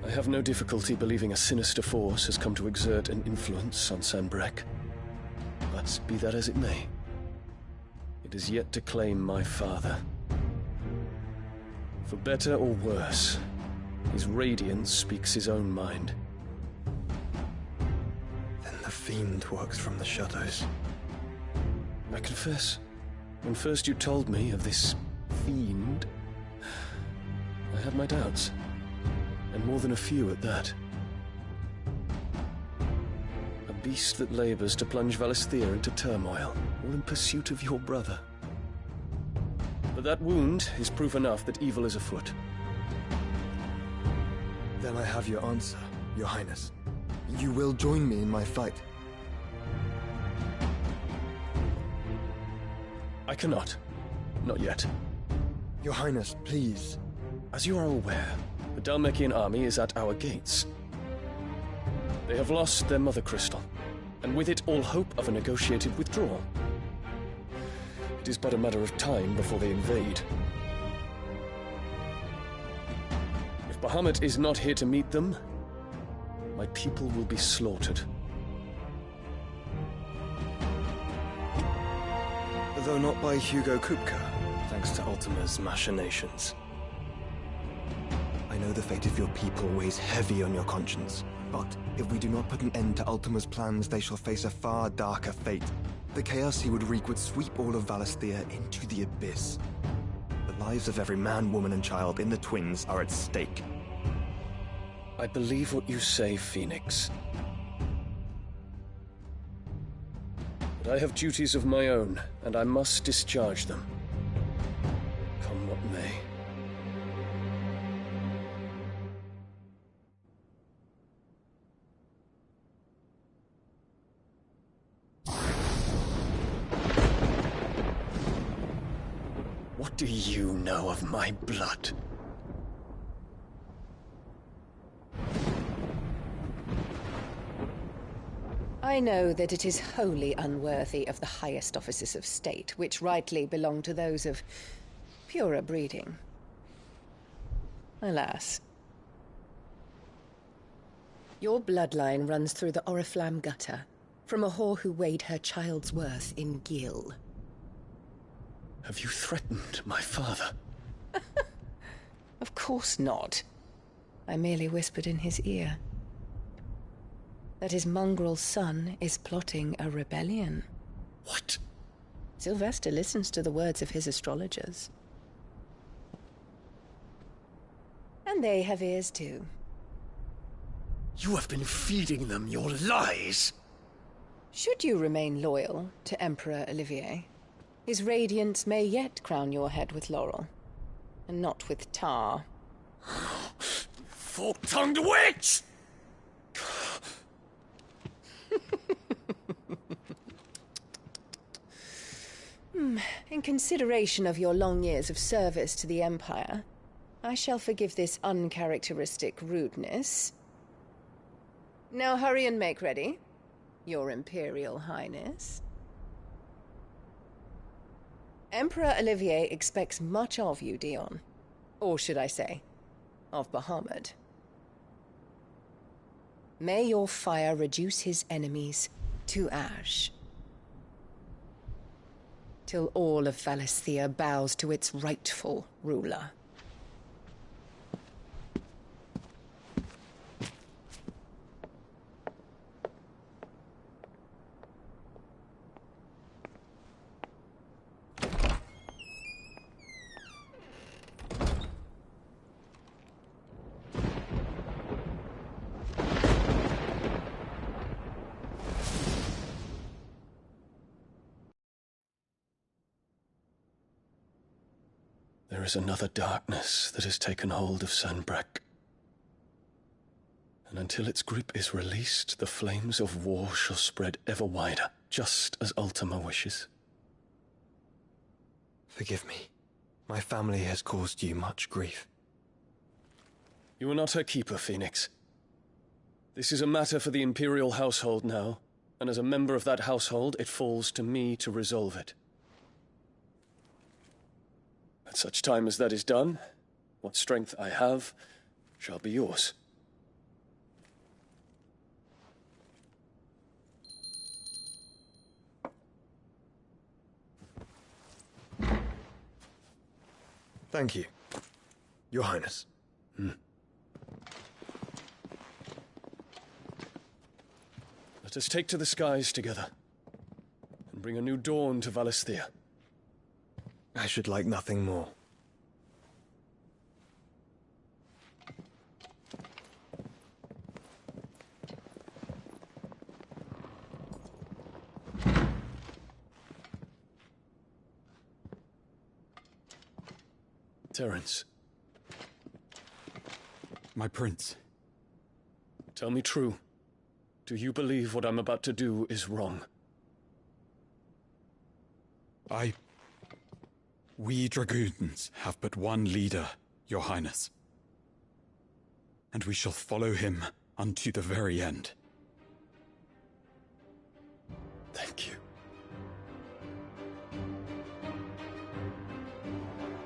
I have no difficulty believing a sinister force has come to exert an influence on Sanbreque. But be that as it may, it is yet to claim my father. For better or worse, his radiance speaks his own mind. Then the fiend works from the shadows. I confess, when first you told me of this fiend, I had my doubts, and more than a few at that. A beast that labors to plunge Valisthea into turmoil, all in pursuit of your brother. But that wound is proof enough that evil is afoot. Then I have your answer, Your Highness. You will join me in my fight. I cannot. Not yet. Your Highness, please. As you are aware, the Dhalmekian army is at our gates. They have lost their mother crystal, and with it all hope of a negotiated withdrawal. It is but a matter of time before they invade. If Bahamut is not here to meet them, my people will be slaughtered. Though not by Hugo Kupka, thanks to Ultima's machinations. I know the fate of your people weighs heavy on your conscience, but if we do not put an end to Ultima's plans, they shall face a far darker fate. The chaos he would wreak would sweep all of Valisthea into the abyss. The lives of every man, woman, and child in the Twins are at stake. I believe what you say, Phoenix. But I have duties of my own, and I must discharge them. Come what may. What do you know of my blood? I know that it is wholly unworthy of the highest offices of state, which rightly belong to those of purer breeding. Alas. Your bloodline runs through the Oriflamme gutter, from a whore who weighed her child's worth in gill. Have you threatened my father? Of course not. I merely whispered in his ear that his mongrel son is plotting a rebellion. What? Sylvester listens to the words of his astrologers. And they have ears too. You have been feeding them your lies! Should you remain loyal to Emperor Olivier, his radiance may yet crown your head with laurel, and not with tar. Fork-tongued witch! In consideration of your long years of service to the Empire, I shall forgive this uncharacteristic rudeness. Now hurry and make ready, Your Imperial Highness. Emperor Olivier expects much of you, DION. Or should I say, of Bahamut. May your fire reduce his enemies to ash, till all of Valisthea bows to its rightful ruler. There is another darkness that has taken hold of Sanbreque. And until its grip is released, the flames of war shall spread ever wider, just as Ultima wishes. Forgive me. My family has caused you much grief. You are not her keeper, Phoenix. This is a matter for the Imperial household now, and as a member of that household, it falls to me to resolve it. At such time as that is done, what strength I have shall be yours. Thank you, Your Highness. Let us take to the skies together, and bring a new dawn to Valisthea. I should like nothing more. Terence. My prince. Tell me true. Do you believe what I'm about to do is wrong? We dragoons have but one leader, Your Highness. And we shall follow him unto the very end. Thank you.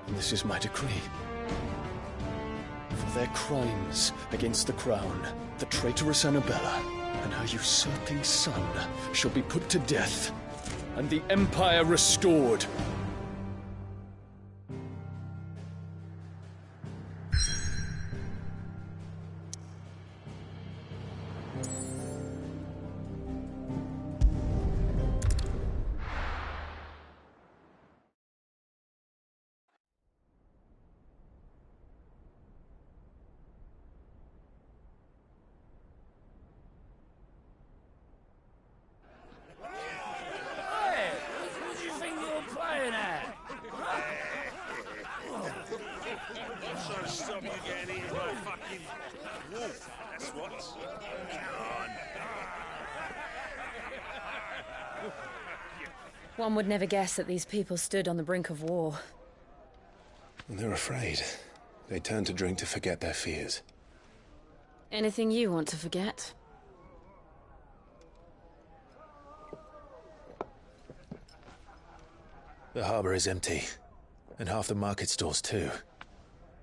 And this is my decree. For their crimes against the crown, the traitorous Annabella and her usurping son shall be put to death, and the Empire restored. One would never guess that these people stood on the brink of war. They're afraid. They turn to drink to forget their fears. Anything you want to forget? The harbor is empty, and half the market stalls too.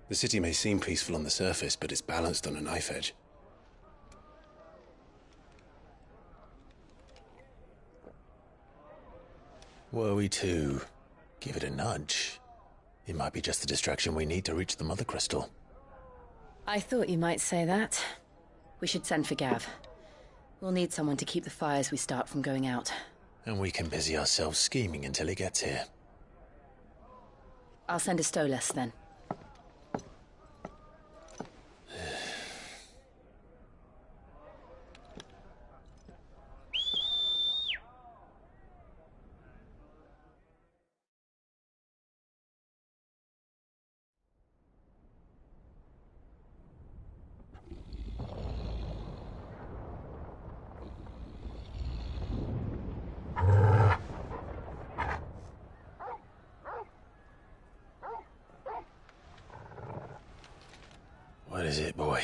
The city may seem peaceful on the surface, but it's balanced on a knife edge. Were we to give it a nudge, it might be just the distraction we need to reach the Mother Crystal. I thought you might say that. We should send for Gav. We'll need someone to keep the fires we start from going out. And we can busy ourselves scheming until he gets here. I'll send a Stolas then. What is it, boy?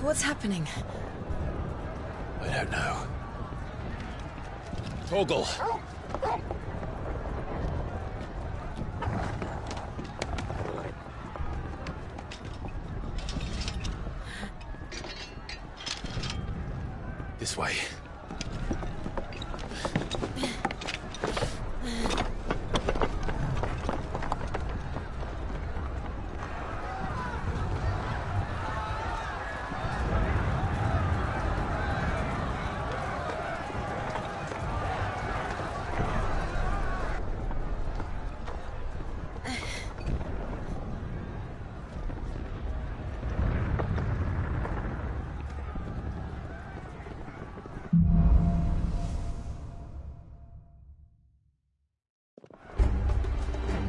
What's happening? I don't know. Torgal! This way.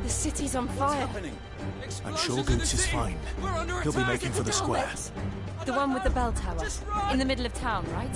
The city's on fire. I'm sure Goots is fine. He'll be making for the square. The one with the bell tower. In the middle of town, right?